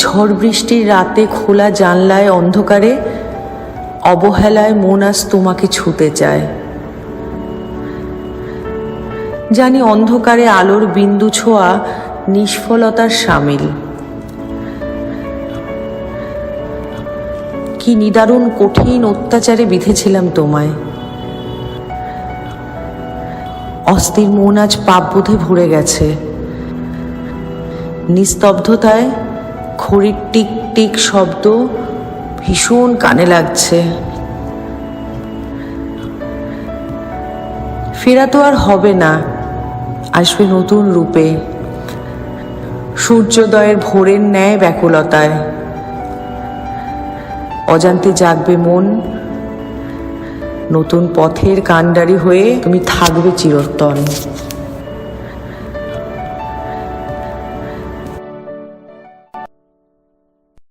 ঝড় বৃষ্টির রাতে খোলা জানলায় অন্ধকারে অবহেলায় মন আজ তোমাকে ছুতে চায়। জানি অন্ধকারে আলোর বিন্দু ছোঁয়া নিষ্ফলতার সামিল। কি নিদারুণ কঠিন অত্যাচারে বিঁধেছিলাম তোমায়। অস্থির মন আজ পাপবোধে ভরে গেছে। নিস্তব্ধতায় ঘড়ির টিক টিক শব্দ ভীষণ কানে লাগছে। ফেরা তো আর হবে না, আসবে নতুন রূপে, সূর্যোদয়ের ভোরের ন্যায় ব্যাকুলতায়। অজান্তে জাগবে মন, নতুন পথের কাণ্ডারি হয়ে তুমি থাকবে চিরন্তন।